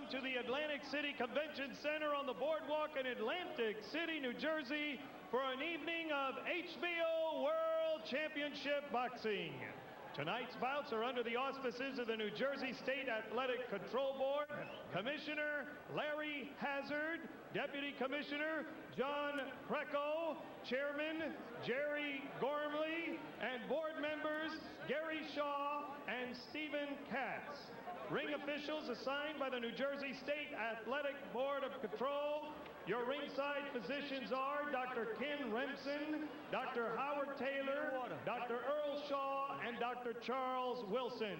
Welcome to the Atlantic City Convention Center on the boardwalk in Atlantic City, New Jersey, for an evening of HBO World Championship Boxing. Tonight's bouts are under the auspices of the New Jersey State Athletic Control Board, Commissioner Larry Hazard, Deputy Commissioner John Preco, Chairman Jerry Gormley, and board members Gary Shaw and Stephen Katz. Ring officials assigned by the New Jersey State Athletic Board of Control. Your ringside physicians are Dr. Ken Remsen, Dr. Howard Taylor, Dr. Earl Shaw, and Dr. Charles Wilson.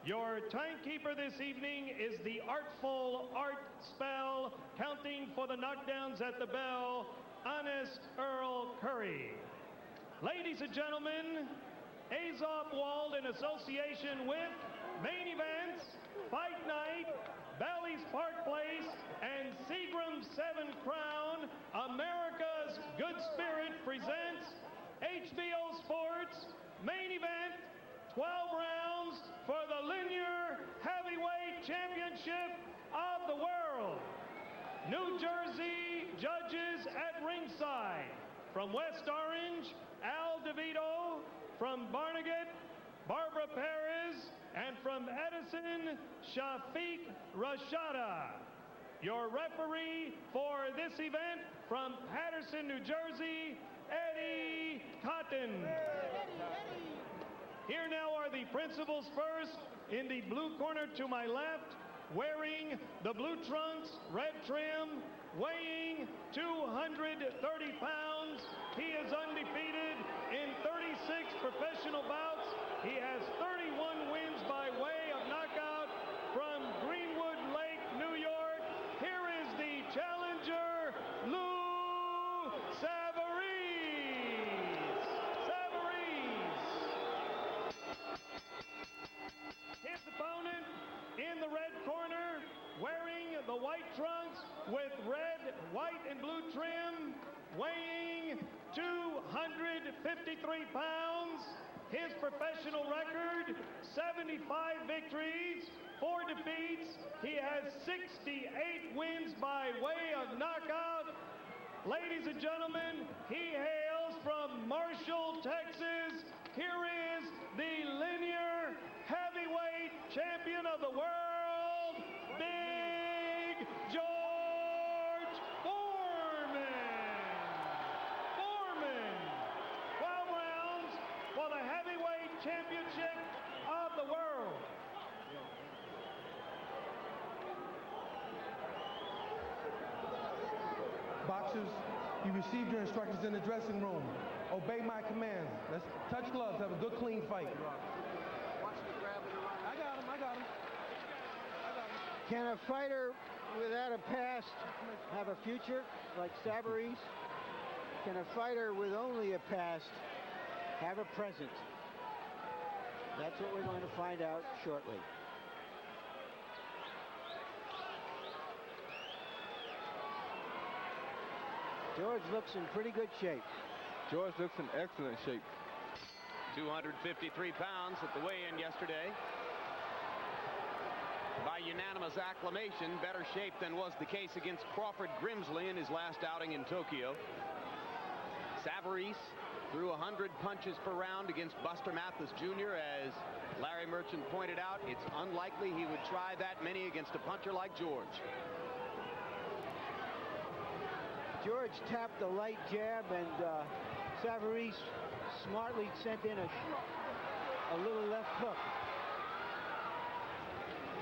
Your timekeeper this evening is the artful Art Spell, counting for the knockdowns at the bell, Honest Earl Curry. Ladies and gentlemen, Azov Wald, in association with Main Events, Fight Night, Bally's Park Place, and Seagram 7 Crown, America's Good Spirit presents HBO Sports Main Event, 12 rounds for the Linear Heavyweight Championship of the World. New Jersey judges at ringside. From West Orange, Al DeVito. From Barnegat, Barbara Perez. And from Edison, Shafiq Rashada. Your referee for this event from Paterson, New Jersey, Eddie Cotton. Here now are the principals first. In the blue corner to my left, wearing the blue trunks, red trim, weighing 230 pounds. He is undefeated in 36 professional bouts. He has 31 wins by way of knockout from Greenwood Lake, New York. Here is the challenger, Lou Savarese. His opponent in the red corner, wearing the white trunks with red, white, and blue trim, weighing 253 pounds. His professional record, 75 victories, 4 defeats. He has 68 wins by way of knockout. Ladies and gentlemen, he hails from Marshall, Texas. Here is the Linear Heavyweight Champion of the World, Big George Foreman. 12 rounds for the Heavyweight Championship of the World. Boxers, you received your instructions in the dressing room. Obey my commands. Let's touch gloves, have a good, clean fight. Watch the gravity run. I got him. Can a fighter without a past have a future like Savarese? Can a fighter with only a past have a present? That's what we're going to find out shortly. George looks in pretty good shape. George looks in excellent shape. 253 pounds at the weigh-in yesterday. By unanimous acclamation, better shape than was the case against Crawford Grimsley in his last outing in Tokyo. Savarese threw 100 punches per round against Buster Mathis Jr. As Larry Merchant pointed out, it's unlikely he would try that many against a puncher like George. George tapped a light jab, and Savarese smartly sent in a little left hook.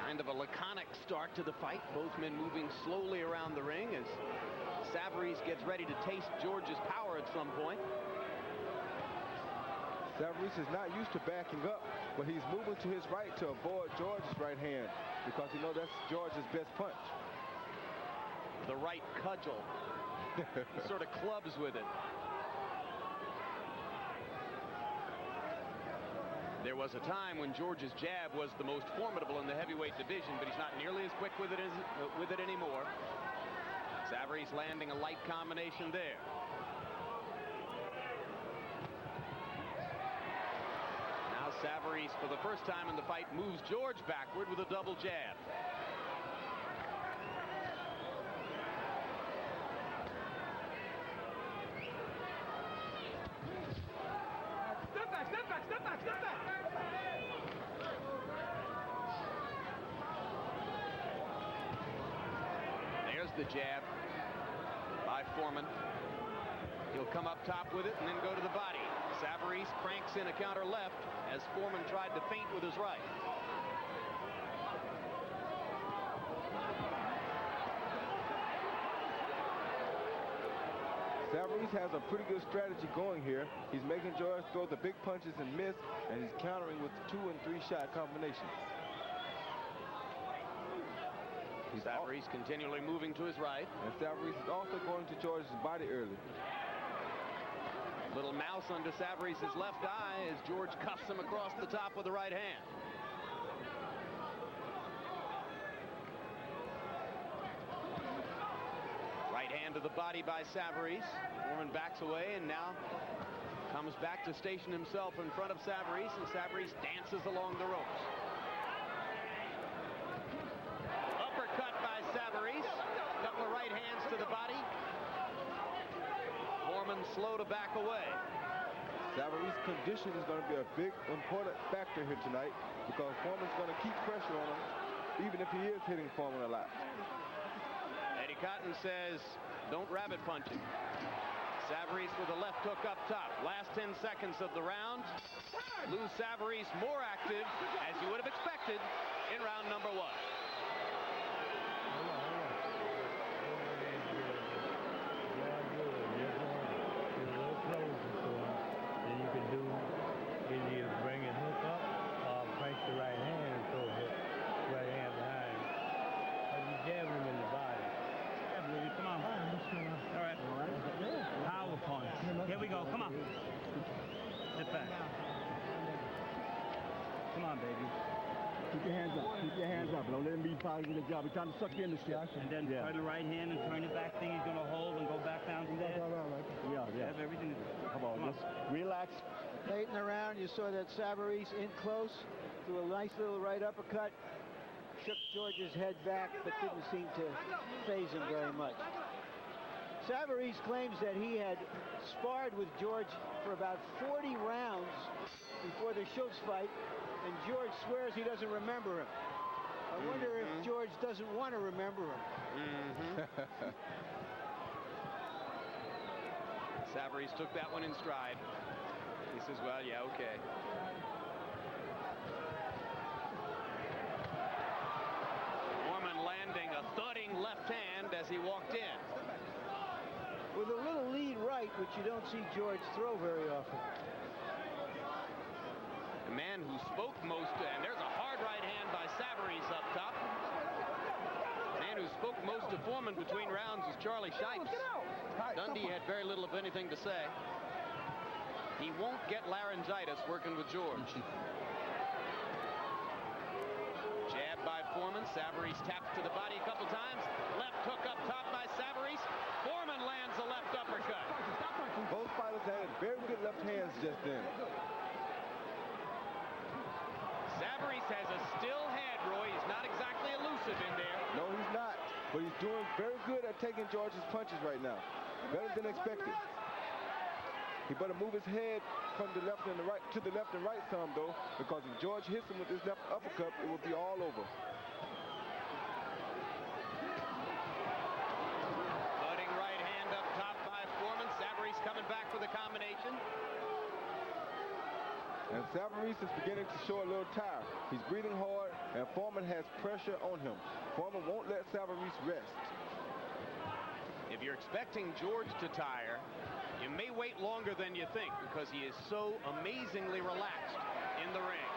Kind of a laconic start to the fight. Both men moving slowly around the ring as Savarese gets ready to taste George's power at some point. Savarese is not used to backing up, but he's moving to his right to avoid George's right hand because he knows that's George's best punch. The right cudgel. He sort of clubs with it. There was a time when George's jab was the most formidable in the heavyweight division, but he's not nearly as quick with it anymore. Savarese landing a light combination there. Now Savarese, for the first time in the fight, moves George backward with a double jab. There's the jab by Foreman. He'll come up top with it and then go to the body. Savarese cranks in a counter left as Foreman tried to feint with his right. Savarese has a pretty good strategy going here. He's making George throw the big punches and miss, and he's countering with 2- and 3-shot combinations. Savarese continually moving to his right. And Savarese is also going to George's body early. Little mouse under Savarese's left eye as George cuffs him across the top with the right hand. Right hand to the body by Savarese. Foreman backs away and now comes back to station himself in front of Savarese, and Savarese dances along the ropes. Uppercut by Savarese. Couple of right hands to the body. Foreman slow to back away. Savarese's condition is going to be a big, important factor here tonight because Foreman's going to keep pressure on him, even if he is hitting Foreman a lot. Eddie Cotton says, don't rabbit punch him. Savarese with a left hook up top. Last 10 seconds of the round. Lou Savarese more active, as you would have expected, in round number 1. Here we go. Come on. Sit back. Come on, baby. Keep your hands up. Keep your hands up. Don't let him be part of the job. We're trying to suck you in the shit. And then turn the right hand and turn it back thing. He's going to hold and go back down to there. Yeah. Have everything to do. Come on. Just relax. Late in the round, you saw that Savarese in close, threw a nice little right uppercut, shook George's head back, but didn't seem to faze him very much. Savarese claims that he had sparred with George for about 40 rounds before the Schultz fight, and George swears he doesn't remember him. I wonder if George doesn't want to remember him. Savarese took that one in stride. He says, well, yeah, okay. Foreman landing a thudding left hand as he walked in. With a little lead right, which you don't see George throw very often. The man who spoke most, and there's a hard right hand by Savarese up top. The man who spoke most to Foreman between rounds was Charlie Shipes. Dundee had very little, if anything, to say. He won't get laryngitis working with George. Jab by Foreman. Savarese taps to the body a couple times. Left hook up top by Savarese. Foreman lands a left uppercut. Both fighters had very good left hands just then. Savarese has a still head, Roy. He's not exactly elusive in there. No, he's not. But he's doing very good at taking George's punches right now. Better than expected. He better move his head from the left and the right to the left and right some, though, because if George hits him with his left uppercut, it will be all over. Cutting right hand up top by Foreman. Savarese coming back with a combination. And Savarese is beginning to show a little tire. He's breathing hard, and Foreman has pressure on him. Foreman won't let Savarese rest. If you're expecting George to tire, you may wait longer than you think because he is so amazingly relaxed in the ring.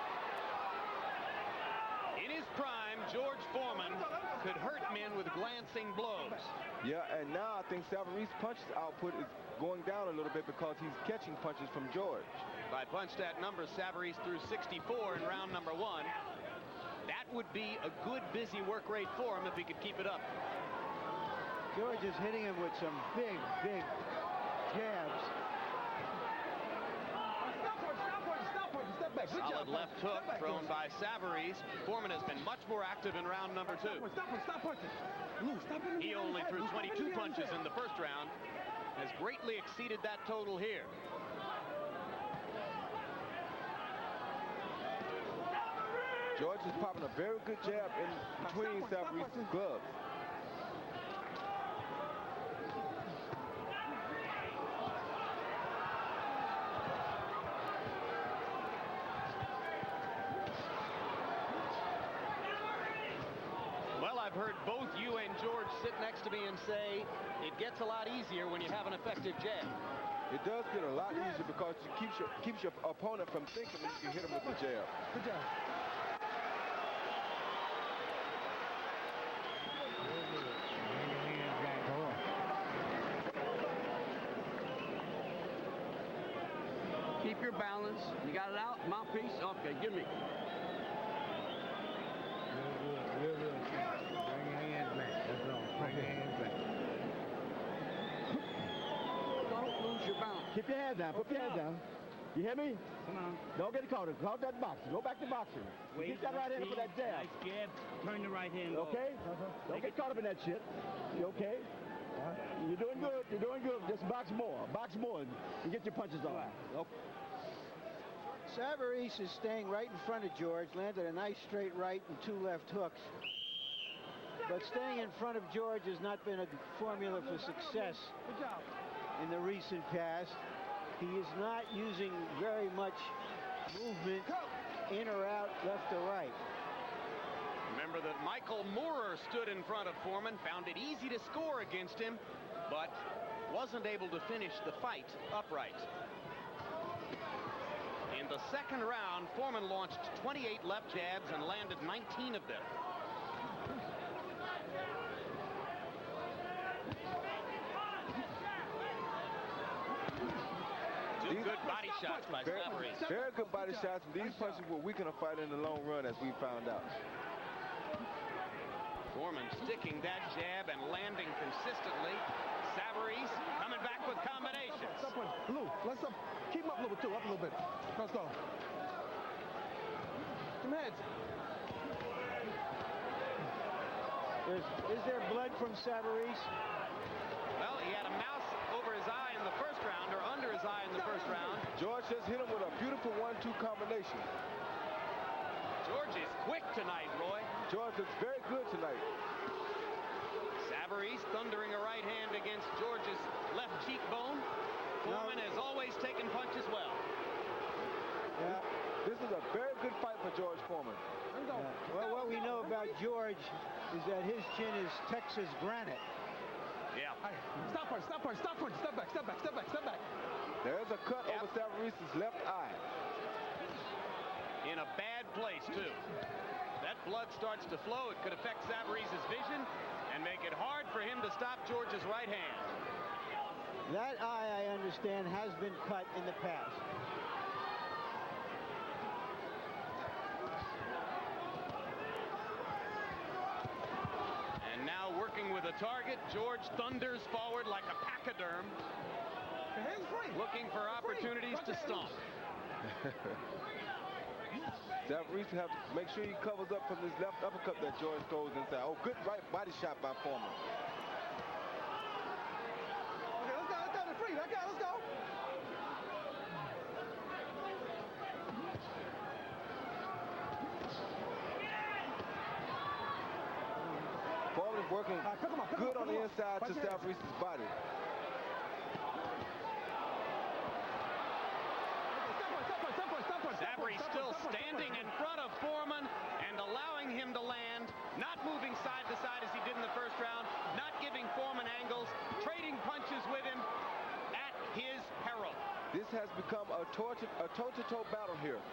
In his prime, George Foreman could hurt men with glancing blows. Yeah, and now I think Savarese's punch output is going down a little bit because he's catching punches from George. By punch stat numbers, Savarese threw 64 in round number 1. That would be a good busy work rate for him if he could keep it up. George is hitting him with some big jabs. Solid left hook thrown by Savarese. Foreman has been much more active in round number 2. He only threw 22 punches in the first round, has greatly exceeded that total here. George is popping a very good jab in between Savarese's gloves. Well, I've heard both you and George sit next to me and say it gets a lot easier when you have an effective jab. It does get a lot easier because it keeps your opponent from thinking that you can hit him with the jab. Good job. Keep your balance. You got it out? Mouthpiece? Okay, give me. Real good. Bring your hands back. That's all. Bring your hands back. Don't lose your balance. Keep your hands down. Put your hands down. You hear me? Come on. Don't get caught. Caught that boxing. Go back to boxing. Keep that right hand for that jab. Nice jab. Turn the right hand. Okay? Don't get caught up in that shit. You okay? You're doing good. You're doing good. Just box more. Box more and get your punches off. Okay. Savarese is staying right in front of George, landed a nice straight right and 2 left hooks. But staying in front of George has not been a formula for success in the recent past. He is not using very much movement in or out, left or right. Remember that Michael Moorer stood in front of Foreman, found it easy to score against him, but wasn't able to finish the fight upright. In the second round, Foreman launched 28 left jabs and landed 19 of them. Two good body shots by Savarese. Very good body shots, and these punches will weaken a fight in the long run, as we found out. Foreman sticking that jab and landing consistently. Savarese coming back with combinations. Blue, let's up. Keep him up a little bit, too. Up a little bit. Let's go. Some heads. Is there blood from Savarese? Well, he had a mouse over his eye in the first round, or under his eye in the first round. George just hit him with a beautiful 1-2 combination. George is quick tonight, Roy. George looks very good tonight. Savarese thundering a right hand against George's left cheekbone. Foreman has always taken punches well. Yeah. This is a very good fight for George Foreman. Yeah. Well, what we know about George is that his chin is Texas granite. Yeah. Stop punch, stop punch, stop punch. Step back, step back, step back, step back. There's a cut over Savarese's left eye. In a bad place, too. That blood starts to flow. It could affect Savarese's vision and make it hard for him to stop George's right hand. That eye, I understand, has been cut in the past. And now working with a target, George thunders forward like a pachyderm, looking for opportunities to stomp. Savarese have to make sure he covers up from this left uppercut that George throws inside. Oh, good right body shot by Foreman. Okay, let's go. Let's go. Free. Let's go. Let's go. Foreman is working good on the inside to Savarese's body. Savarese still standing in front of Foreman and allowing him to land, not moving side to side as he did in the first round, not giving Foreman angles, trading punches with him at his peril. This has become a toe-to-toe battle here.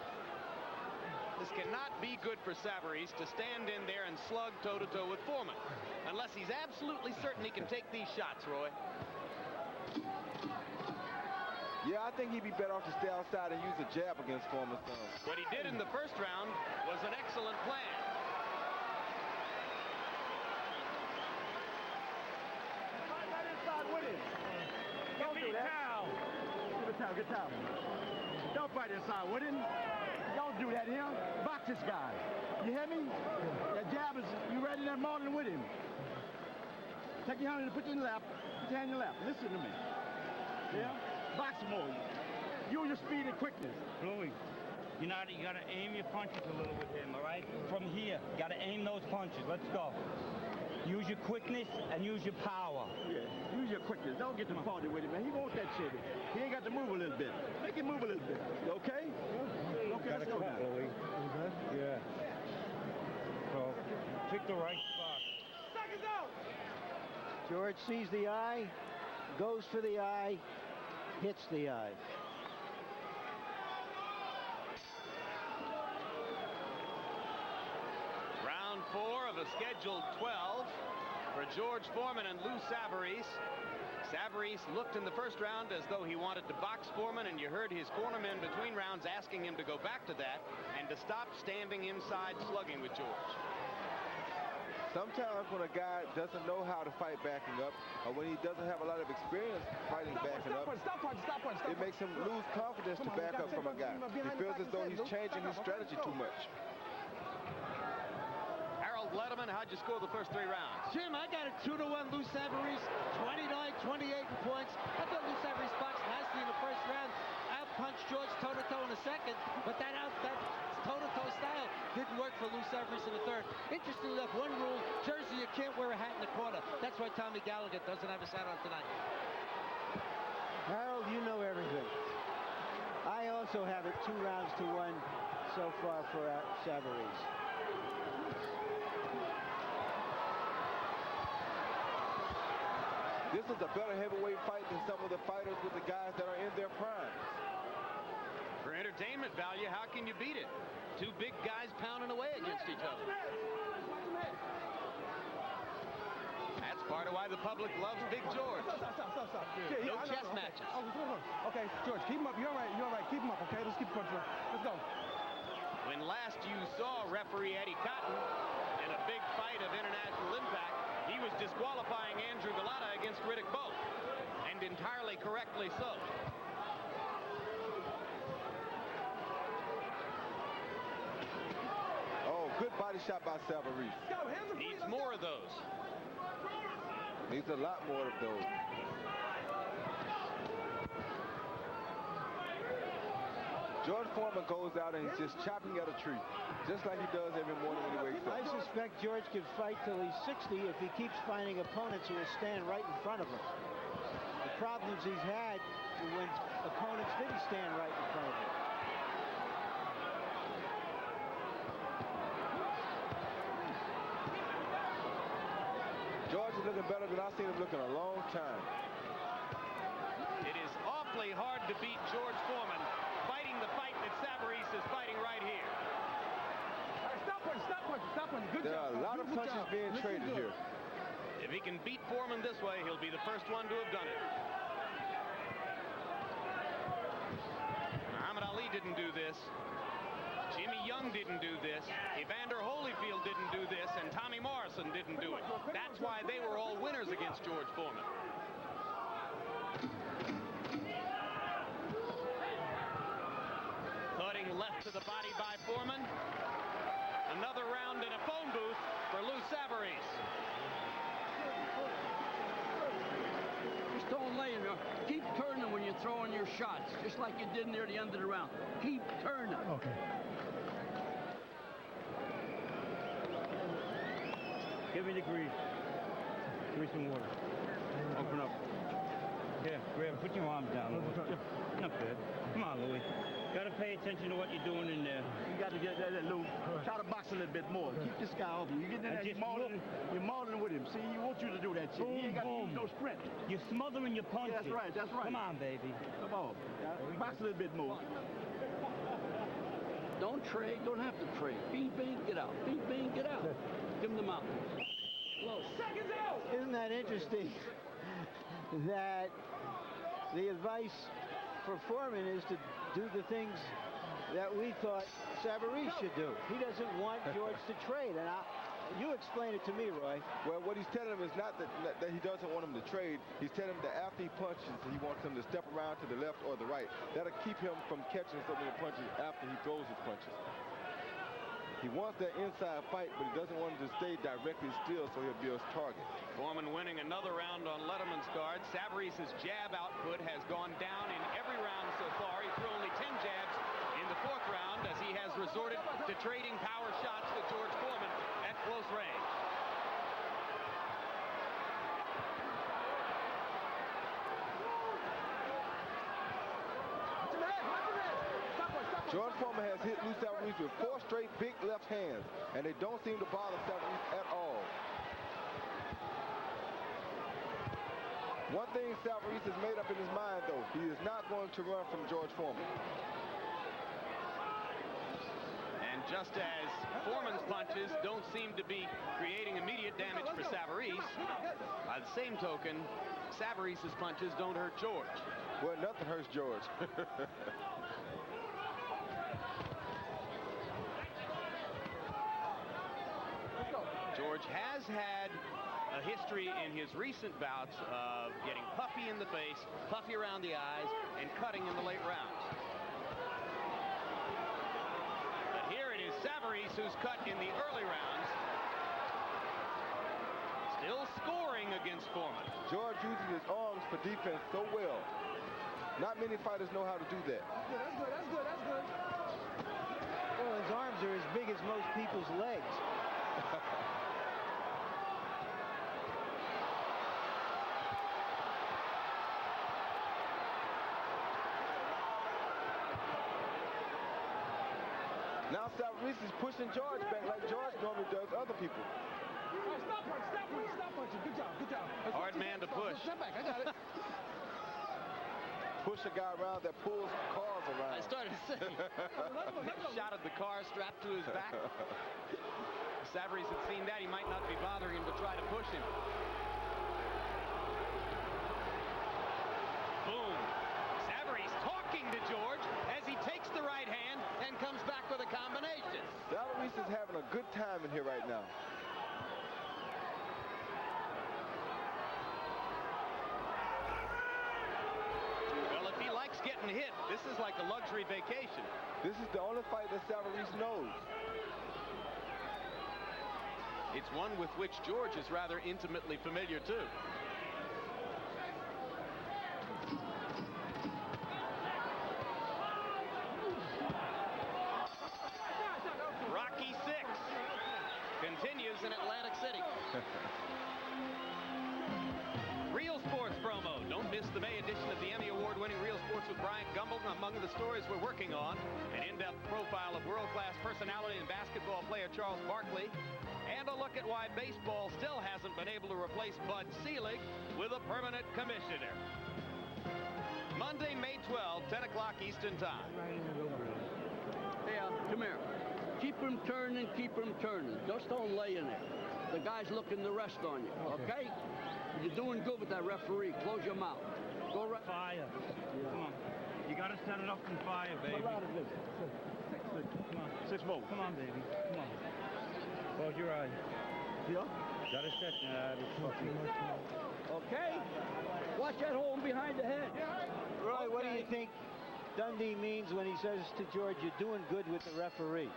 This cannot be good for Savarese to stand in there and slug toe-to-toe with Foreman, unless he's absolutely certain he can take these shots, Roy. Yeah, I think he'd be better off to stay outside and use a jab against Foreman's thumb. What he did in the first round was an excellent plan. Don't do that. Good time, good time. Don't fight inside with him. Don't do that here. Box this guy. You hear me? That jab is, you ready there more than with him. Take your hand and put it in your lap. Put your hand in your lap. Listen to me. Yeah? Box more. Use your speed and quickness. Blowing. You got to aim your punches a little with him, all right? From here, you got to aim those punches. Let's go. Use your quickness and use your power. Yeah, use your quickness. Don't get the party with him, man. He wants that shit. He ain't got to move a little bit. Make him move a little bit. You okay? Okay, let's go now. Yeah. So, pick the right spot. Seconds out. George sees the eye, goes for the eye, hits the eye. Round 4 of a scheduled 12 for George Foreman and Lou Savarese. Savarese looked in the first round as though he wanted to box Foreman, and you heard his cornermen between rounds asking him to go back to that and to stop standing inside slugging with George. Sometimes when a guy doesn't know how to fight backing up, or when he doesn't have a lot of experience fighting backing up, it makes him lose confidence to back up from a guy. He feels as though he's changing his strategy too much. Letterman, how'd you score the first 3 rounds? Jim, I got it 2-1 Lou Savarese, 29-28 in points. I thought Lou Savarese boxed nicely in the first round. Out-punched George toe-to-toe in the second, but that toe-to-toe style didn't work for Lou Savarese in the third. Interestingly enough, one rule, Jersey, you can't wear a hat in the corner. That's why Tommy Gallagher doesn't have his hat on tonight. Harold, you know everything. I also have it 2 rounds to 1 so far for Savarese. This is a better heavyweight fight than some of the fighters with the guys that are in their prime. For entertainment value, how can you beat it? 2 big guys pounding away against each other. That's part of why the public loves Big George. Stop. No chess matches. Okay, George, keep him up. You're all right. Keep him up, okay? Let's keep punching. Let's go. When last you saw referee Eddie Cotton in a big fight of international impact, he was disqualifying Andrew Galata against Riddick Bowe, and entirely correctly so. Oh, good body shot by Savarese. Needs more of those. Needs a lot more of those. George Foreman goes out and he's just chopping at a tree, just like he does every morning when he wakes up. I suspect George could fight till he's 60 if he keeps finding opponents who will stand right in front of him. The problems he's had when opponents didn't stand right in front of him. George is looking better than I've seen him look in a long time. It is awfully hard to beat George Foreman fighting the fight that Savarese is fighting right here. Stop punching. Good there job. There are a lot of punches being traded here. If he can beat Foreman this way, he'll be the first one to have done it. Muhammad Ali didn't do this. Jimmy Young didn't do this. Evander Holyfield didn't do this, and Tommy Morrison didn't do it. That's why they were all winners against George Foreman. Cutting left to the body by Foreman. Another round in a phone booth for Lou Savarese. Just don't lay him. Keep turning when you're throwing your shots, just like you did near the end of the round. Keep turning. Okay. Give me the grease. Give me some water. Open up. Yeah, grab. Put your arms down, Louis. Not good. Come on, Louis. Gotta pay attention to what you're doing in there. You got to get that, Lou. Try to box a little bit more. Keep this guy off you. You get in there, you're mauling with him. See, he wants you to do that shit. Boom, He ain't got to use no sprint. You're smothering your punches. Yeah, that's right. Come on, baby. Come on. Box a little bit more. Don't trade. Don't have to trade. Bing, bing, get out. Bing, bing, get out. Give him the mouth. Low. Seconds out. Isn't that interesting that the advice for Foreman is to do the things that we thought Savarese should do? He doesn't want George to trade, and you explain it to me, Roy. Well, what he's telling him is not that he doesn't want him to trade. He's telling him that after he punches, he wants him to step around to the left or the right. That'll keep him from catching so many punches after he throws his punches. He wants that inside fight, but he doesn't want him to stay directly still so he'll be his target. Foreman winning another round on Letterman's card. Savarese's jab output has gone down in every round so far. He threw only 10 jabs in the the 4th round as he has resorted to trading power shots with George Foreman at close range. George Foreman has hit Lou Savarese with 4 straight big left hands, and they don't seem to bother Savarese at all. One thing Savarese has made up in his mind, though, he is not going to run from George Foreman. And just as Foreman's punches don't seem to be creating immediate damage for Savarese, by the same token, Savarese's punches don't hurt George. Well, nothing hurts George. George has had a history in his recent bouts of getting puffy in the face, puffy around the eyes, and cutting in the late rounds. But here it is Savarese who's cut in the early rounds. Still scoring against Foreman. George uses his arms for defense so well. Not many fighters know how to do that. That's good, that's good, that's good. Well, his arms are as big as most people's legs. Now Savarese is pushing George back like George normally does other people. Stop punching. Good job, good job. Hard man to push. Step back, I got it. Push a guy around that pulls cars around. I started to say, shot of the car strapped to his back. Savarese had seen that. He might not be bothering him, but try to push him. Boom. Savarese talking to George as he takes the right hand and comes back with a combination. Savarese is having a good time in here right now. Well, if he likes getting hit, this is like a luxury vacation. This is the only fight that Savarese knows. It's one with which George is rather intimately familiar, too. Rocky 6 continues in Atlantic City. Real Sports promo. Don't miss the May edition of the Emmy Award-winning Real Sports with Bryant Gumbel. Among the stories we're working on, an in-depth profile of world-class personality and basketball player Charles Barkley, and a look at why baseball still hasn't been able to replace Bud Selig with a permanent commissioner. Monday, May 12, 10 o'clock Eastern Time. Hey, come here. Keep him turning, keep him turning. Just don't lay in there. The guy's looking to rest on you, okay? You're doing good with that referee. Close your mouth. Go right. Fire. Yeah. Come on. You got to set it up in fire, baby. A lot of this. Come on. 6 more. Come on, baby. Come on. Close your eyes. Yeah? Got to set that. Okay. Watch that hole behind the head. Roy, what do you think Dundee means when he says to George, you're doing good with the referee?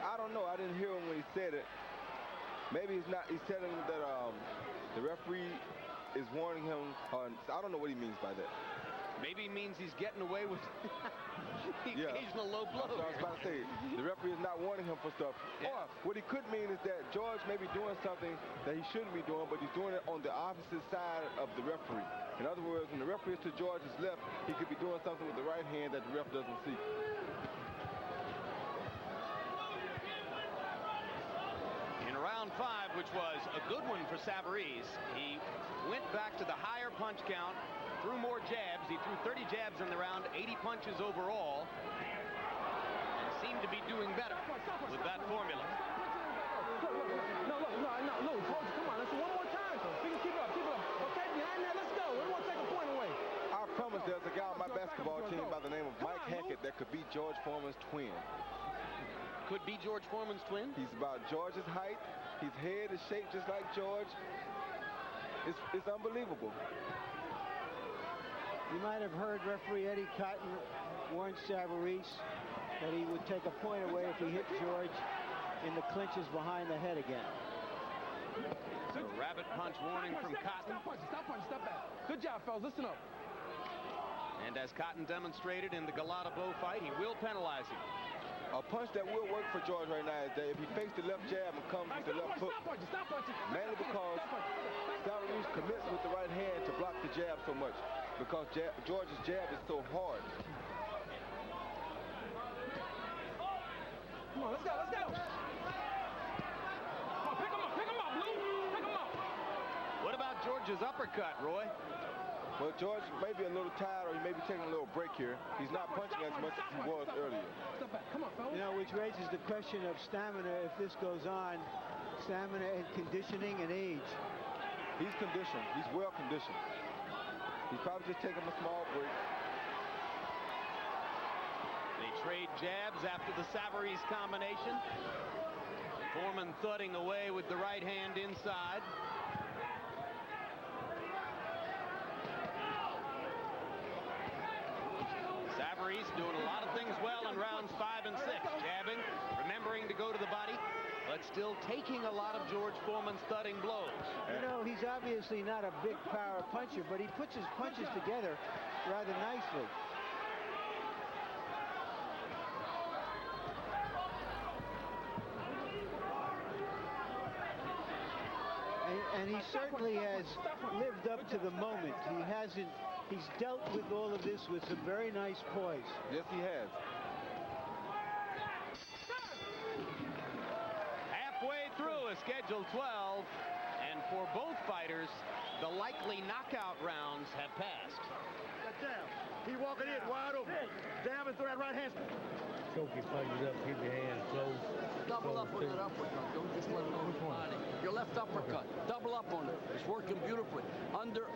I don't know. I didn't hear him when he said it. Maybe he's not. He's telling him that the referee is warning him. I don't know what he means by that. Maybe it means he's getting away with the Yeah. occasional low blow. So I was about to say, the referee is not warning him for stuff. Yeah. Or what he could mean is that George may be doing something that he shouldn't be doing, but he's doing it on the opposite side of the referee. In other words, when the referee is to George's left, he could be doing something with the right hand that the ref doesn't see. In round 5, which was a good one for Savarese, he went back to the higher punch count, threw more jabs. He threw 30 jabs in the round, 80 punches overall, and seemed to be doing better with that formula. No, come on, let's do one more time. Keep it up. Okay, behind that, let's go. We don't want to take a point away. I promise there's a guy on my basketball team by the name of Mike Hackett that could be George Foreman's twin. Could be George Foreman's twin? He's about George's height. His head is shaped just like George. It's unbelievable. You might have heard referee Eddie Cotton warn Savarese that he would take a point away if he hit George in the clinches behind the head again. A rabbit punch warning from Cotton. Stop punching, step back. Good job, fellas, listen up. And as Cotton demonstrated in the Galata Bow fight, he will penalize him. A punch that will work for George right now is that if he fakes the left jab and comes with the left hook, mainly because Savarese commits with the right hand to block the jab so much, because George's jab is so hard. Come on, let's go, let's go. Come on, pick him up, Blue. Pick him up. What about George's uppercut, Roy? Well, George may be a little tired, or he may be taking a little break here. He's not punching as much as he was earlier. Step back. Come on, fellas. You know, which raises the question of stamina if this goes on. Stamina and conditioning and age. He's conditioned. He's well conditioned. He's probably just taking a small break. They trade jabs after the Savarese combination. Foreman thudding away with the right hand inside. Savarese doing a lot of things well in rounds 5 and 6. Jabbing, remembering to go to the body, but still taking a lot of George Foreman's thudding blows. You know, he's obviously not a big power puncher, but he puts his punches together rather nicely. And he certainly has lived up to the moment. He's dealt with all of this with some very nice poise. Yes, he has. Halfway through a scheduled 12, and for both fighters, the likely knockout rounds have passed. That jab. He walking in wide open. Jab and throw that right hand. Choke your punches up, keep your hands closed. Double up on that uppercut. Don't just let it go with the body. Your left uppercut. Double up on it. It's working beautifully. Under,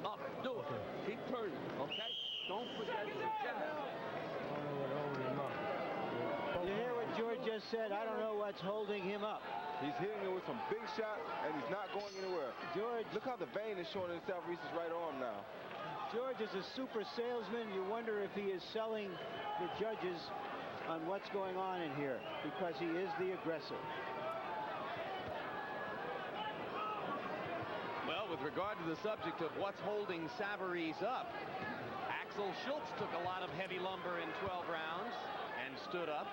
up, do it. Keep turning, okay? Don't forget the jab. You hear what George just said? I don't know what's holding him up. He's hitting it with some big shots, and he's not going anywhere. George, Look how the vein is showing in Savarese's right arm now. George is a super salesman. You wonder if he is selling the judges on what's going on in here, because he is the aggressor. Well, with regard to the subject of what's holding Savarese up, Axel Schultz took a lot of heavy lumber in 12 rounds and stood up.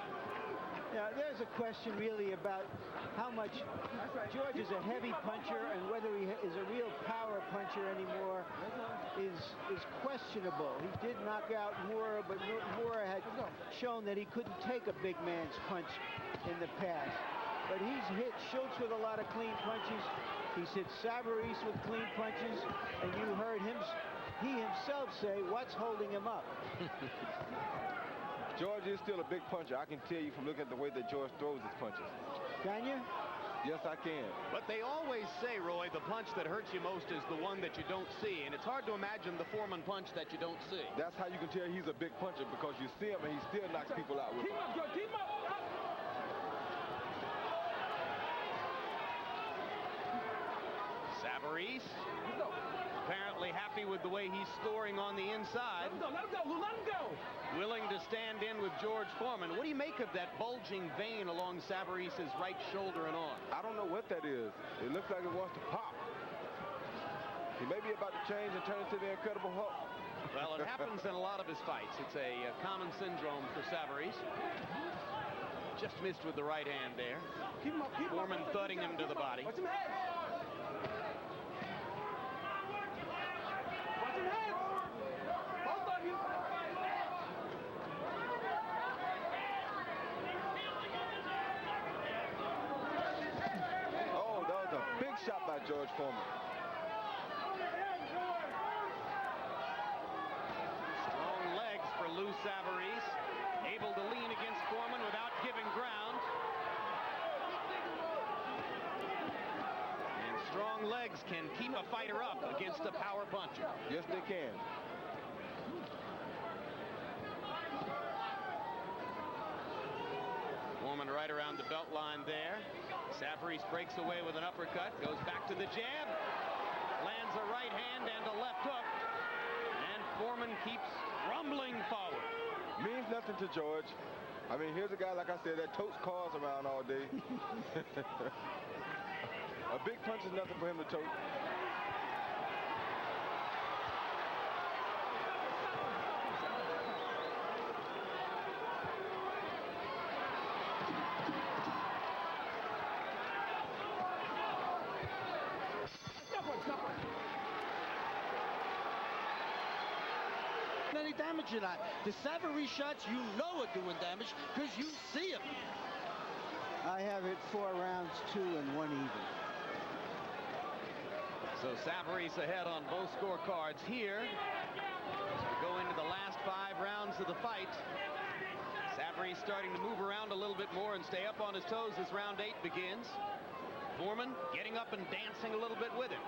Now, there's a question really about how much George is a heavy puncher, and whether he is a real power puncher anymore is questionable. He did knock out Moore, but Moore had shown that he couldn't take a big man's punch in the past. But he's hit Schultz with a lot of clean punches. He's hit Savarese with clean punches, and you heard he himself say, what's holding him up? George is still a big puncher. I can tell you from looking at the way that George throws his punches. Can you? Yes, I can. But they always say, Roy, the punch that hurts you most is the one that you don't see. And it's hard to imagine the Foreman punch that you don't see. That's how you can tell he's a big puncher, because you see him and he still knocks people out with Keep him. up, George. Keep up. Savarese, apparently happy with the way he's scoring on the inside. Let him go, Lou. Let him go. Willing to stand in with George Foreman. What do you make of that bulging vein along Savarese's right shoulder and arm? I don't know what that is. It looks like it wants to pop. He may be about to change and turn into the Incredible Hulk. Well, it happens in a lot of his fights. It's a common syndrome for Savarese. Just missed with the right hand there. Keep him up. Keep Foreman him up. thudding him to the body. Watch him head. Watch him head. Both of you. Oh, that was a big shot by George Foreman. Strong legs for Lou Savarese. Able to lean against Foreman without giving ground. And strong legs can keep a fighter up against a power puncher. Yes, they can. Foreman right around the belt line there. Savarese breaks away with an uppercut, goes back to the jab, lands a right hand and a left hook, and Foreman keeps rumbling forward. Means nothing to George. I mean, here's a guy, like I said, that totes cars around all day. A big punch is nothing for him to tote. any damage or not. The Savarese shots, you know, are doing damage because you see them. I have it 4 rounds, 2 and 1 even. So Savarese ahead on both scorecards here. As we go into the last 5 rounds of the fight. Savarese starting to move around a little bit more and stay up on his toes as round 8 begins. Foreman getting up and dancing a little bit with him.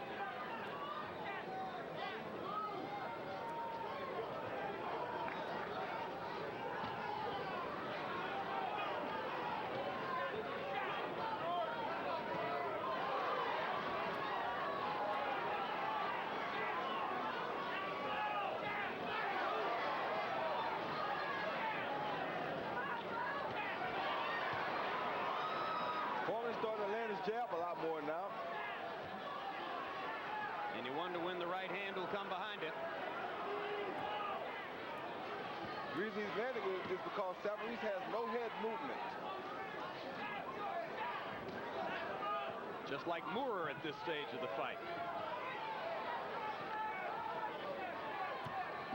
Foreman's starting to land his jab a lot more now. And you wonder when the right hand will come behind it. The reason he's landing is because Savarese has no head movement. Just like Moorer at this stage of the fight.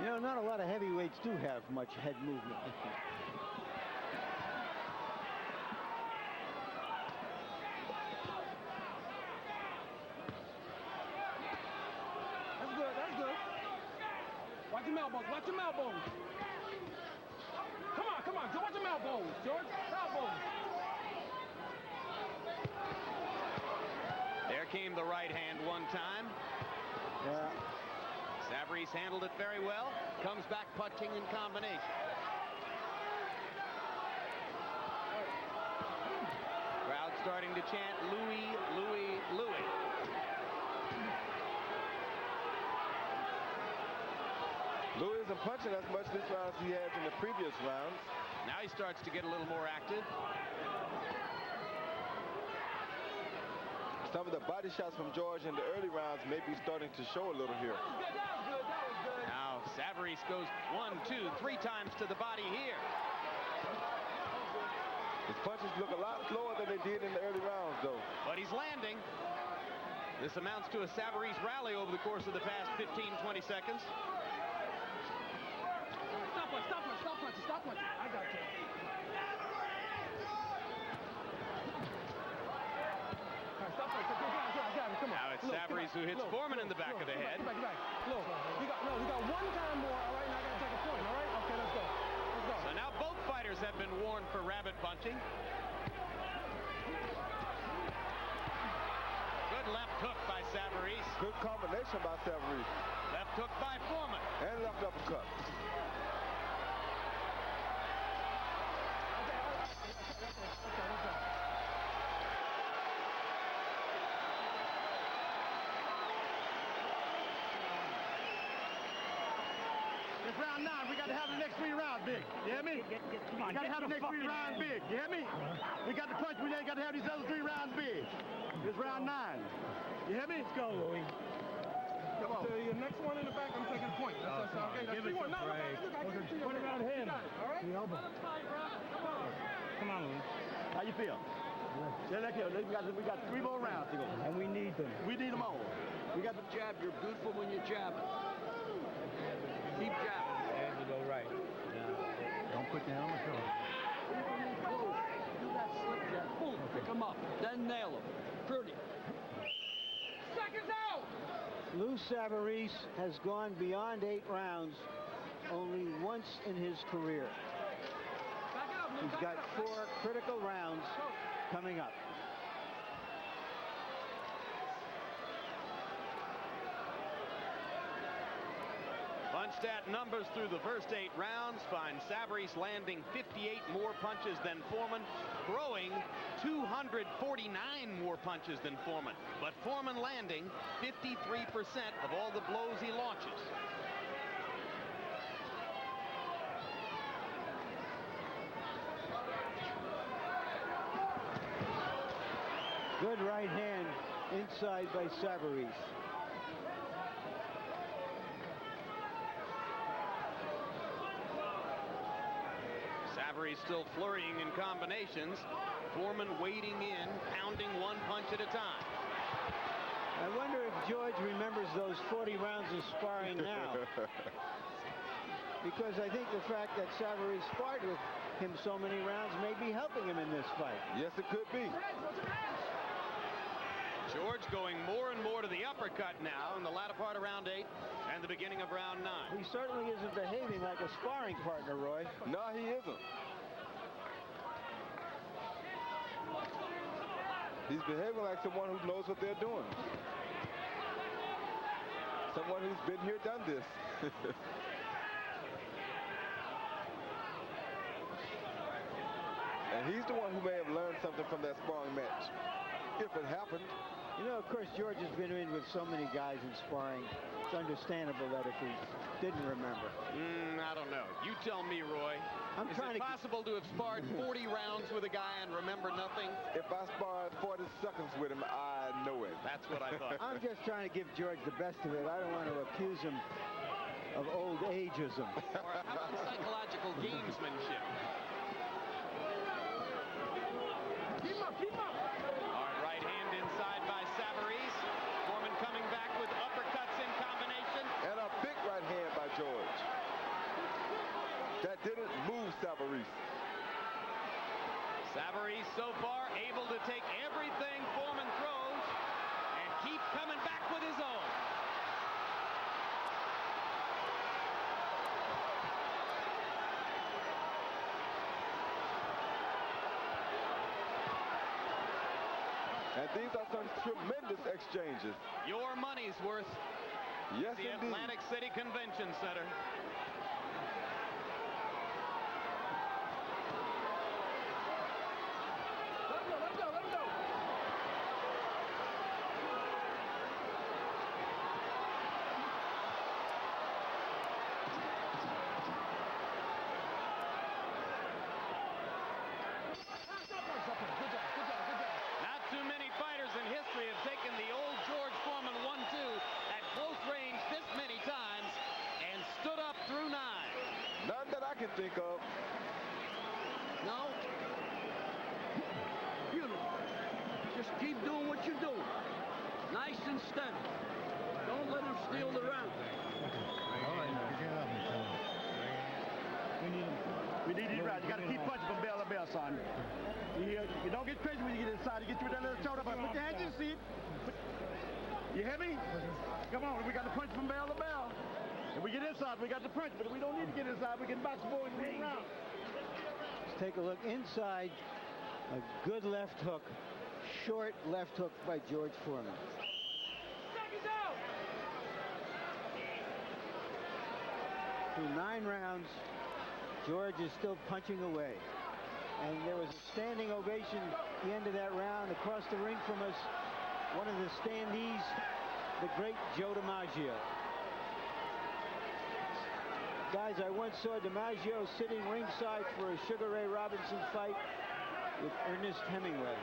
You know, not a lot of heavyweights do have much head movement. That's good. That's good. Watch your elbows. Watch your elbows. Come on, come on. Watch your elbows, George. Elbows. There came the right hand one time. Yeah. Savarese handled it very well. Comes back punching in combination. Crowd starting to chant Louis, Louis, Louis. Louis isn't punching as much this round as he has in the previous rounds. Now he starts to get a little more active. Some of the body shots from George in the early rounds may be starting to show a little here. Now Savarese goes 1, 2, 3 times to the body here. His punches look a lot slower than they did in the early rounds, though. But he's landing. This amounts to a Savarese rally over the course of the past 15, 20 seconds. Stop punching, stop punching, stop punching, stop punching. I got you. Stop punching. Come on. Now it's Savarese who hits Foreman in the back of the head. Get back. Look, we got one time more, all right? Now I got to take a point, all right? Okay, let's go. Let's go. So now both fighters have been warned for rabbit punching. Good left hook by Savarese. Good combination by Savarese. Left hook by Foreman. And left uppercut. It's round 9. We got to have the next 3 rounds big. You hear me? Come on, We got to have the next 3 rounds big. You hear me? We got the punch. We got to have these other 3 rounds big. It's round 9. You hear me? Let's go, Louis. Come on. Your next one in the back, I'm taking a point. That's okay. Give it some break. Put it on him. All right? Come on, Louis. How you feel? Yeah, look here. We got 3 more rounds to go. And we need them. We need them all. We got the jab. You're beautiful when you're jabbing. Keep jabbing. There you go, right. Don't put your hand on my shoulder. Close. Do that slip jab. Boom. Pick him up. Then nail him. Pretty. Seconds out! Lou Savarese has gone beyond 8 rounds only once in his career. Back it up, Lou. He's got 4 critical rounds coming up. Stat numbers through the first 8 rounds find Savarese landing 58 more punches than Foreman, throwing 249 more punches than Foreman. But Foreman landing 53% of all the blows he launches. Good right hand inside by Savarese. Savarese still flurrying in combinations. Foreman wading in, pounding 1 punch at a time. I wonder if George remembers those 40 rounds of sparring now. because I think the fact that Savarese sparred with him so many rounds may be helping him in this fight. Yes, it could be. George going more and more to the uppercut now in the latter part of round 8 and the beginning of round 9. He certainly isn't behaving like a sparring partner, Roy. No, he isn't. He's behaving like someone who knows what they're doing. Someone who's been here, done this. And he's the one who may have learned something from that sparring match, if it happened. You know, of course, George has been in with so many guys in sparring. It's understandable that if he didn't remember. I don't know. You tell me, Roy. Is it possible to have sparred 40 rounds with a guy and remember nothing? If I sparred 40 seconds with him, I know it. That's what I thought. I'm just trying to give George the best of it. I don't want to accuse him of old ageism. Or how about psychological gamesmanship? Keep up, keep up. Hard right hand inside by Savarese. Foreman coming back with uppercuts in combination. And a big right hand by George. That didn't move Savarese. Savarese so far able to take everything Foreman throws and keep coming back with his own. And these are some tremendous exchanges. Your money's worth. Yes, The indeed. Atlantic City Convention Center. Let him go, let him go, let him go. Good job, good job, good job. Not too many fighters in history have taken the old George Foreman 1-2 at close range this many times and stood up through 9. None that I can think of. No. Beautiful. Just keep doing what you're doing. Nice and steady. Don't let him steal the round. We need these rounds. You got to keep punching from bell to bell, son. You don't get crazy when you get inside. You get you with that little shoulder, but put your hands in your seat. You hear me? Come on, we got to punch from bell to bell. If we get inside, we got to punch, but if we don't need to get inside, we can box forward and win round. Let's take a look inside. A good left hook. Short left hook by George Foreman. Seconds out. Through 9 rounds, George is still punching away. And there was a standing ovation at the end of that round. Across the ring from us, one of the standees, the great Joe DiMaggio. Guys, I once saw DiMaggio sitting ringside for a Sugar Ray Robinson fight with Ernest Hemingway.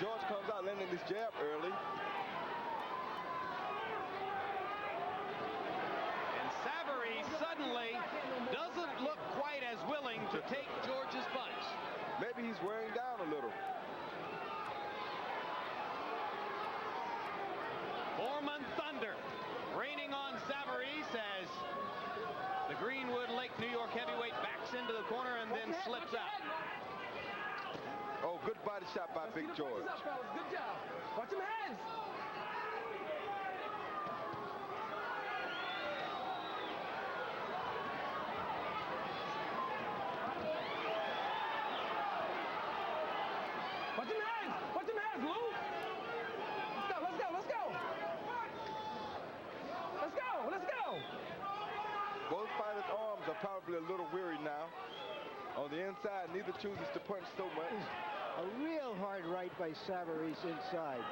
George comes out landing this jab early. And Savarese suddenly doesn't look quite as willing to take George's punch. Maybe he's wearing down a little. Foreman thunder raining on Savarese as the Greenwood Lake, New York heavyweight backs into the corner and then slips out. Oh, good body shot by Big George. Up, fellas. Good job. Watch them hands. Watch them hands. Watch them hands, Lou. Let's go, let's go, let's go. Let's go, let's go. Both fighters' arms are probably a little weary now. On the inside, neither chooses to punch so much. A real hard right by Savarese inside.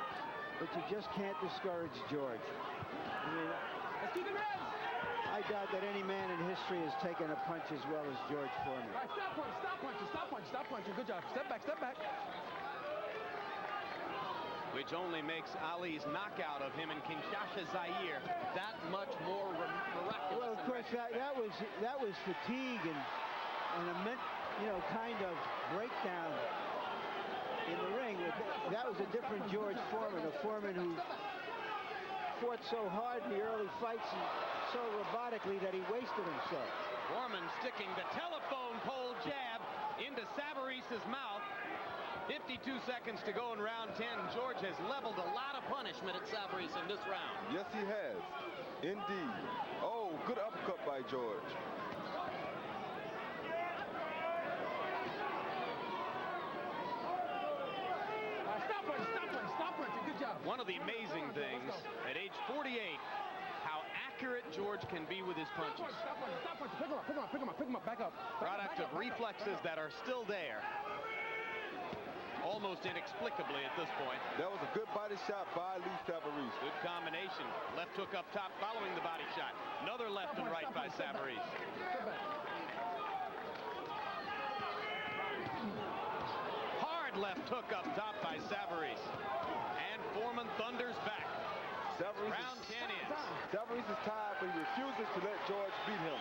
But you just can't discourage George. I mean, Let's keep them heads. I doubt that any man in history has taken a punch as well as George Foreman. All right, stop punching, stop punching, stop punching, stop punching. Good job. Step back, step back. Which only makes Ali's knockout of him in Kinshasa, Zaire that much more miraculous. Well, of course, that was fatigue and a kind of breakdown in the ring. was a different George Foreman, a Foreman who fought so hard in the early fights and so robotically that he wasted himself. Foreman sticking the telephone pole jab into Savarese's mouth. 52 seconds to go in round 10. George has leveled a lot of punishment at Savarese in this round. Yes, he has. Indeed. Oh, good uppercut by George. Stop punching. Good job. One of the amazing things at age 48, how accurate George can be with his punches. Stop punching. Pick him up. Back up. Product of reflexes that are still there. Almost inexplicably at this point. That was a good body shot by Lee Savarese. Good combination. Left hook up top following the body shot. Another left and right by Savarese. Hard left hook up top by Savarese. And Foreman thunders back. Round 10 is. Savarese is tired, but he refuses to let George beat him.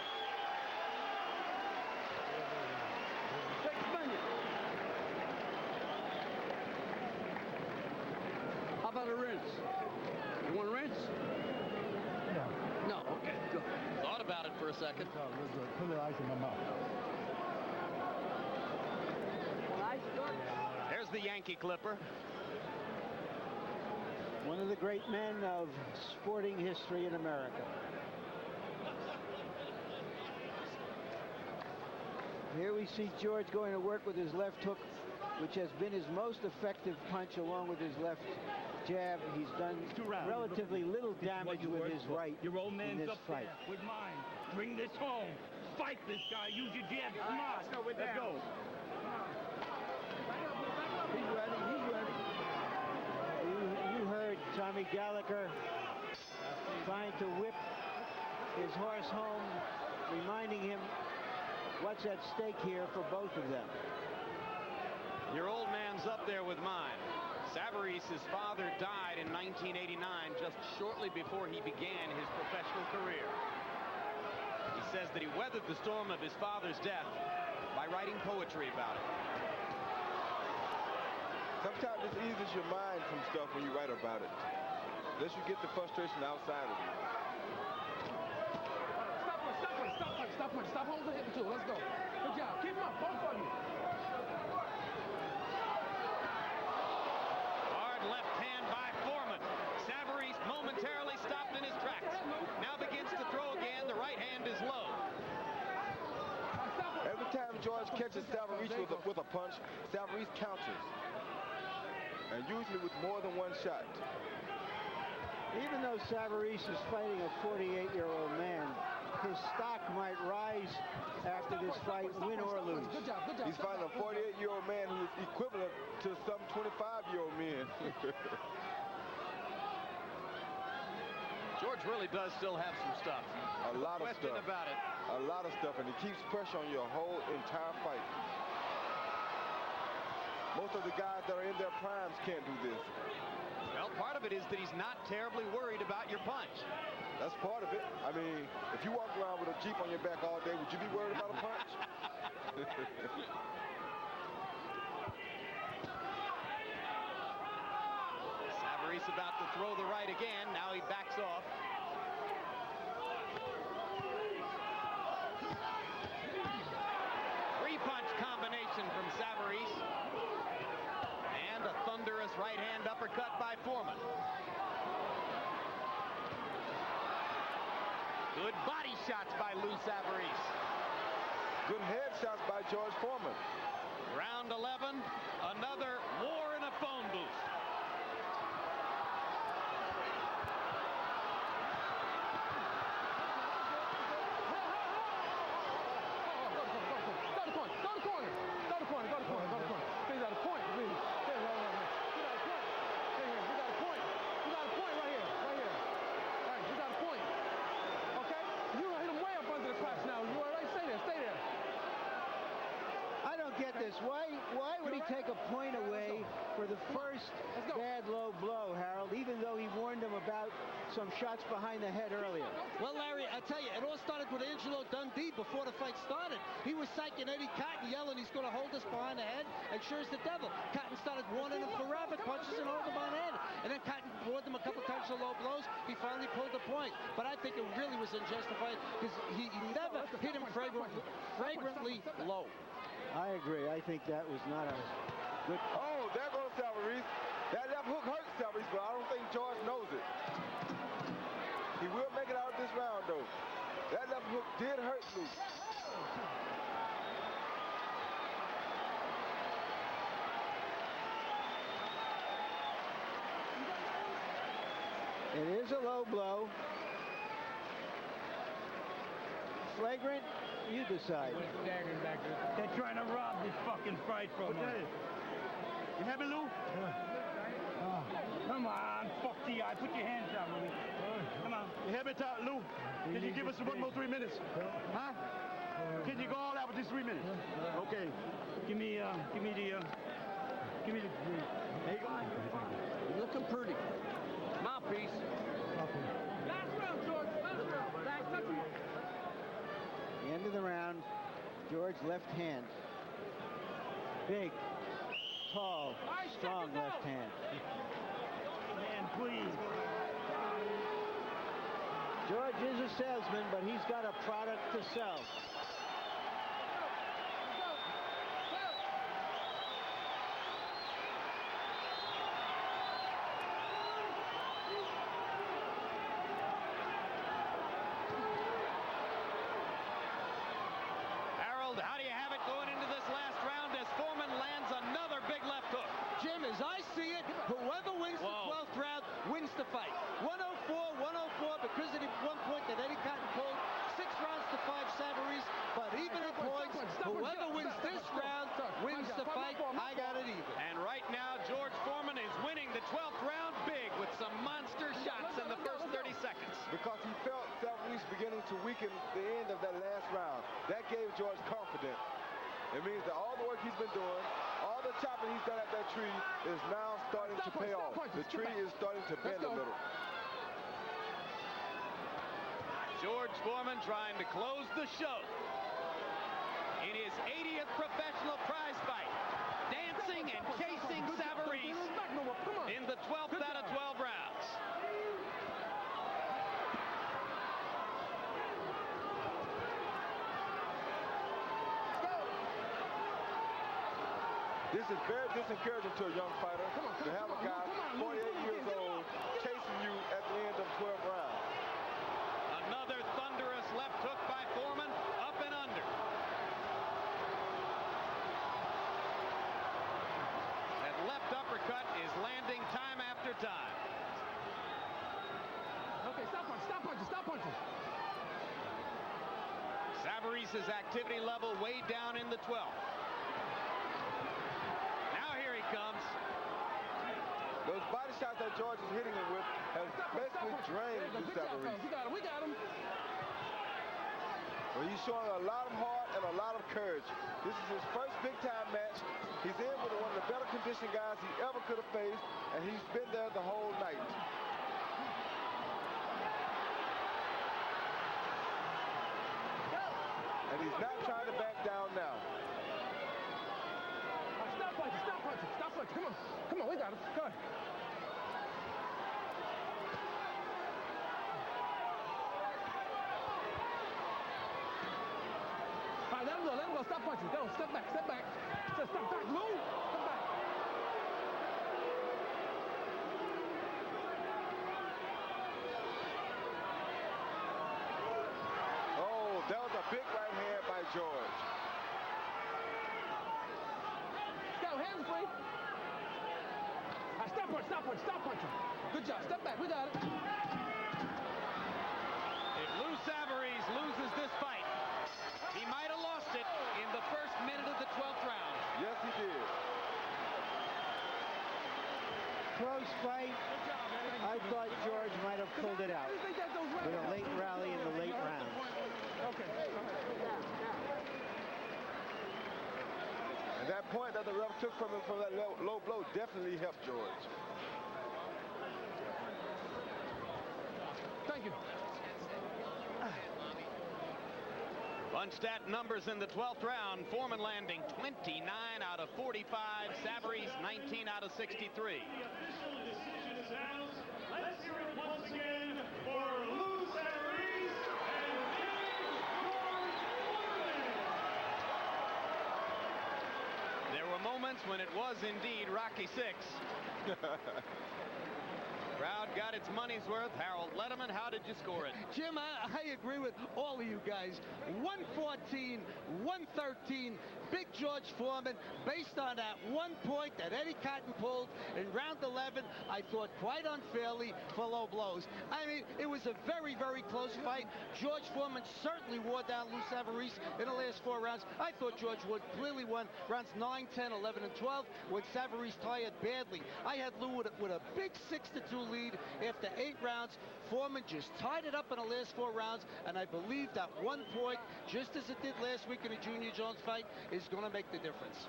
How about a rinse? You want a rinse? No, okay, good. Thought about it for a second. Put the ice in my mouth. There's the Yankee Clipper. One of the great men of sporting history in America. Here we see George going to work with his left hook, which has been his most effective punch along with his left jab. He's done relatively little damage with his right Your old in man's this up fight. there with mine. Bring this home. Fight this guy. Use your jab. Come on. Let's go. He's ready. You heard Tommy Gallagher trying to whip his horse home, reminding him what's at stake here for both of them. Your old man's up there with mine. Savarese's father died in 1989, just shortly before he began his professional career. He says that he weathered the storm of his father's death by writing poetry about it. Sometimes it eases your mind from stuff when you write about it. Unless you get the frustration outside of you. Stop punching. Stop holding the hip too. Let's go. Good job. Keep him up, both of you. Hard left hand by Foreman. Savarese momentarily stopped in his tracks. Now begins to throw again. The right hand is low. Every time George catches Savarese with a punch, Savarese counters. And usually with more than one shot. Even though Savarese is fighting a 48-year-old man, his stock might rise after this fight, win or lose. Good job. He's fighting a 48-year-old man who is equivalent to some 25-year-old men. George really does still have some stuff. A lot of Question stuff. about it. A lot of stuff, and he keeps pressure on your whole entire fight. Most of the guys that are in their primes can't do this. Well, part of it is that he's not terribly worried about your punch. That's part of it. I mean, if you walk around with a Jeep on your back all day, would you be worried about a punch? Savarese about to throw the right again. Now he backs off. Three-punch combination from Savarese. And a thunderous right-hand uppercut by Foreman. Good body shots by Lou Savarese. Good head shots by George Foreman. Round 11, another war in a phone booth. don't get this. Why would he take a point away for the first bad low blow, Harold, even though he warned him about some shots behind the head earlier? Well, Larry, I tell you, it all started with Angelo Dundee before the fight started. He was psyching Eddie Cotton, yelling he's going to hold us behind the head, and sure as the devil, Cotton started warning him for rabbit punches and holding him on the head. And then Cotton warned him a couple times for low blows. He finally pulled the point. But I think it really was unjustified because he never hit him flagrantly low. I agree. I think that was not a good... Oh, there goes Savarese. That left hook hurt Savarese, but I don't think George knows it. He will make it out of this round, though. That left hook did hurt Lou. It is a low blow. Flagrant, you decide. They're trying to rob this fucking fight from us. You have it, Lou? Come on, fuck the eye. Put your hands down, Louis. Come on. You have it out, Lou. Can you give us 1 more 3 minutes? Huh? Can you go all out with these 3 minutes? Okay. Give me the. There you go. You're looking pretty. Mouthpiece. Last round, George. Last round. Last touch. The end of the round, George left hand. Big, tall, strong left hand. Man, please. George is a salesman, but he's got a product to sell. Harold, how do you have it going into this last round as Foreman lands another big left hook? Jim, as I see it, whoever wins the 12th round wins the fight. 104 because of the 1 point that Eddie Cotton pulled. 6 rounds to 5 Savarese. But even at points, whoever wins this round wins the fight. I got it even. And right now, George Foreman is winning the 12th round big with some monster shots in the first 30 seconds. Because he felt Savarese beginning to weaken the end of that last round. That gave George confidence. It means that all the work he's been doing, all the chopping he's done at that tree is now starting to pay off. The tree is starting to bend a little. George Foreman trying to close the show in his 80th professional prize fight, dancing and chasing Savarese in the 12th out of 12 rounds. This is very disencouraging to a young fighter to have a guy 48 years old chasing you at the end of 12 rounds. Another thunderous left hook by Foreman, up and under. That left uppercut is landing time after time. Okay, stop punching, stop punching. Savarese's activity level way down in the 12th. Now here he comes. Those body shots that George is hitting him with have basically drained Lou Savarese. We got him. Well, he's showing a lot of heart and a lot of courage. This is his first big-time match. He's in with one of the better conditioned guys he ever could have faced, and he's been there the whole night. And he's not trying to back down now. Stop punching. Come on, we got him. Go ahead. All right, let him go. Stop punching. Go, step back. Step back, Lou. Step back. Oh, that was a big right hand by George. Go, hands free. All right, stop punching. Good job. Step back. We got it. If Lou Savarese loses this fight, he might have lost it in the first minute of the 12th round. Yes, he did. Close fight. I thought George might have pulled it out with a late rally in the late rounds. Okay. And that point that the ref took from him from that low blow definitely helped George. Thank you. Bunch-stat numbers in the 12th round. Foreman landing 29 out of 45. Savarese 19 out of 63. The official decision is announced. Let's hear it once again for Lou Savarese and George Foreman. There were moments when it was indeed Rocky VI. Crowd got its money's worth. Harold Letterman, how did you score it? Jim, I agree with all of you guys. 114, 113, big George Foreman, based on that 1 point that Eddie Cotton pulled in round 11, I thought quite unfairly for low blows. I mean, it was a very, very close fight. George Foreman certainly wore down Lou Savarese in the last 4 rounds. I thought George Wood clearly won rounds 9, 10, 11, and 12 when Savarese tired badly. I had Lou with a big 6-2 lead after 8 rounds. Foreman just tied it up in the last 4 rounds, and I believe that 1 point, just as it did last week in the Junior Jones fight, is going to make the difference.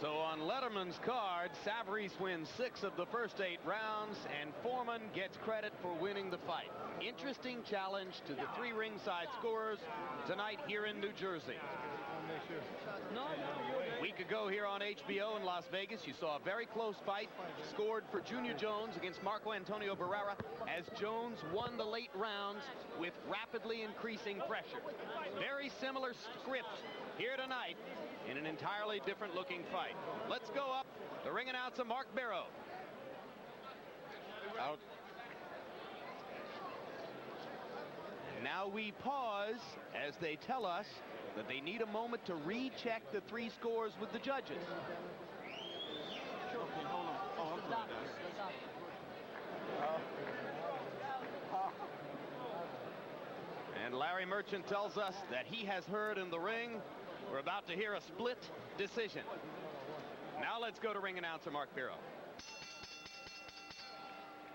So on Letterman's card, Savarese wins 6 of the first 8 rounds, and Foreman gets credit for winning the fight. Interesting challenge to the 3 ringside scorers tonight here in New Jersey. A week ago here on HBO in Las Vegas, you saw a very close fight scored for Junior Jones against Marco Antonio Barrera as Jones won the late rounds with rapidly increasing pressure. Very similar script here tonight in an entirely different looking fight. Let's go up to ring announcer Mark Barrow. Out. And now we pause as they tell us that they need a moment to recheck the 3 scores with the judges. And Larry Merchant tells us that he has heard in the ring we're about to hear a split decision. Now let's go to ring announcer Mark Barrow.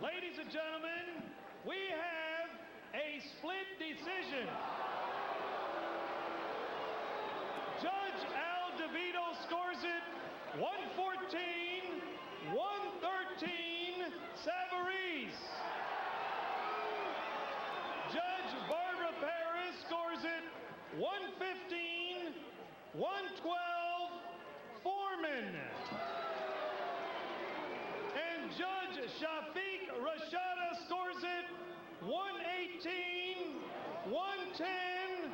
Ladies and gentlemen, we have a split decision. Judge Al DeVito scores it 114, 113, Savarese. Judge Barbara Paris scores it 115, 112, Foreman. And Judge Shafiq Rashada scores it 118, 110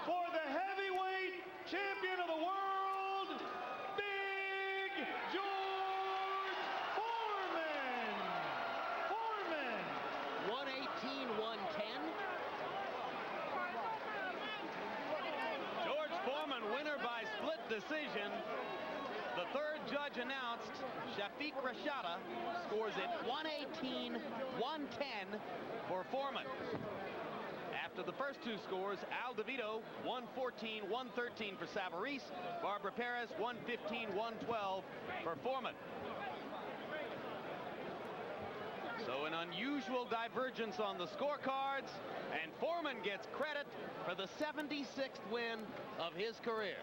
for the heavyweight champion of the world, Big George Foreman. Foreman. 118, 110. George Foreman, winner by split decision. The 3rd judge announced, Shafiq Rashada, scores it 118, 110 for Foreman. After the first 2 scores, Al DeVito 114, 113 for Savarese. Barbara Perez 115, 112 for Foreman. So an unusual divergence on the scorecards, and Foreman gets credit for the 76th win of his career.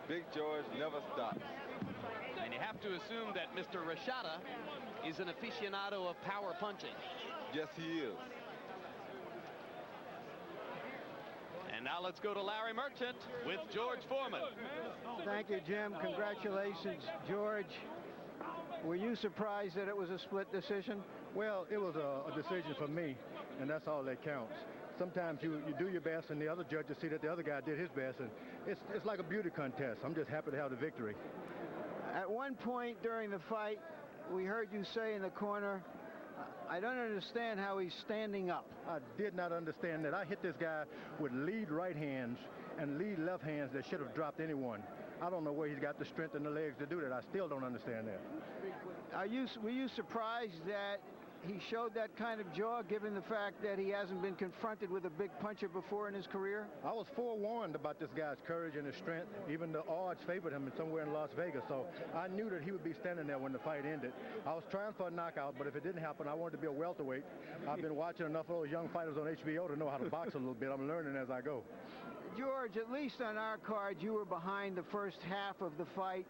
Big George never stops. And you have to assume that Mr. Rashada is an aficionado of power punching. Yes, he is. And now let's go to Larry Merchant with George Foreman. Thank you, Jim. Congratulations, George. Were you surprised that it was a split decision? Well, it was a decision for me, and that's all that counts. Sometimes you do your best, and the other judges see that the other guy did his best, and it's like a beauty contest. I'm just happy to have the victory. At one point during the fight, we heard you say in the corner, I don't understand how he's standing up. I did not understand that. I hit this guy with lead right hands and lead left hands that should have dropped anyone. I don't know where he's got the strength in the legs to do that. I still don't understand that. Were you surprised that he showed that kind of jaw, given the fact that he hasn't been confronted with a big puncher before in his career? I was forewarned about this guy's courage and his strength. Even the odds favored him somewhere in Las Vegas, so I knew that he would be standing there when the fight ended. I was trying for a knockout, but if it didn't happen, I wanted to be a welterweight. I've been watching enough of those young fighters on HBO to know how to box a little bit. I'm learning as I go. George, at least on our card, you were behind the first half of the fight.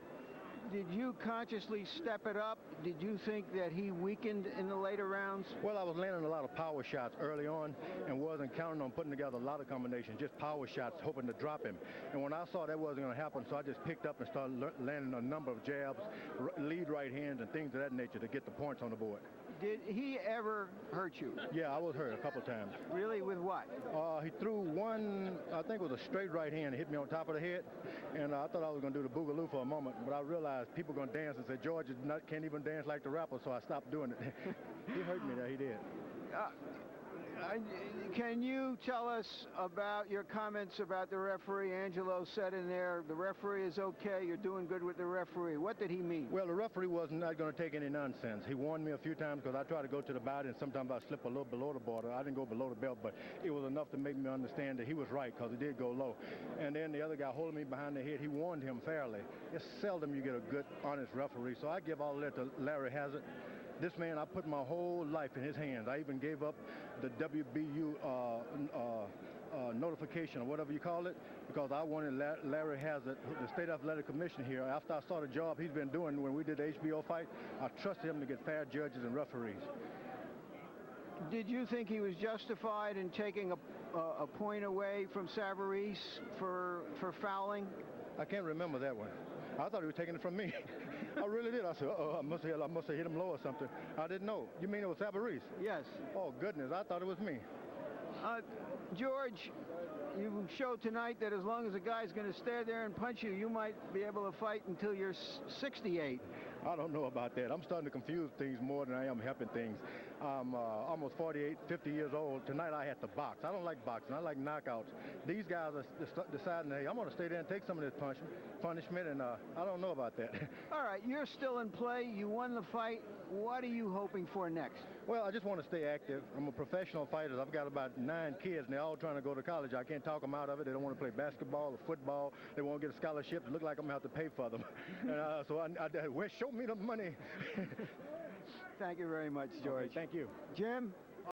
Did you consciously step it up? Did you think that he weakened in the later rounds? Well, I was landing a lot of power shots early on and wasn't counting on putting together a lot of combinations, just power shots, hoping to drop him. And when I saw that wasn't going to happen, so I just picked up and started landing a number of jabs, lead right hands, and things of that nature to get the points on the board. Did he ever hurt you? Yeah, I was hurt a couple times. Really? With what? He threw one, I think it was a straight right hand, hit me on top of the head, and I thought I was going to do the boogaloo for a moment, but I realized people were going to dance and say, George can't even dance like the rapper, so I stopped doing it. He hurt me there, he did. Can you tell us about your comments about the referee? Angelo said in there, the referee is okay, you're doing good with the referee. What did he mean? Well, the referee was not going to take any nonsense. He warned me a few times because I tried to go to the body and sometimes I slip a little below the border. I didn't go below the belt, but it was enough to make me understand that he was right because it did go low. And then the other guy holding me behind the head, he warned him fairly. It's seldom you get a good, honest referee, so I give all that to Larry Hazard. This man, I put my whole life in his hands. I even gave up the WBU notification or whatever you call it because I wanted Larry Hazard, the State Athletic Commission here, after I saw the job he's been doing when we did the HBO fight, I trusted him to get fair judges and referees. Did you think he was justified in taking a point away from Savarese for fouling? I can't remember that one. I thought he was taking it from me. I really did. I said, I must have hit him low or something. I didn't know. You mean it was Savarese? Yes. Oh, goodness. I thought it was me. George, you showed tonight that as long as a guy's going to stare there and punch you, you might be able to fight until you're 68. I don't know about that. I'm starting to confuse things more than I am helping things. I'm almost 48, 50 years old. Tonight I had to box. I don't like boxing. I like knockouts. These guys are deciding, hey, I'm going to stay there and take some of this punishment, and I don't know about that. All right, you're still in play. You won the fight. What are you hoping for next? Well, I just want to stay active. I'm a professional fighter. I've got about 9 kids, and they're all trying to go to college. I can't talk them out of it. They don't want to play basketball or football. They won't get a scholarship. It looks like I'm going to have to pay for them. And so show me the money. Thank you very much, George. Okay, thank you. Jim?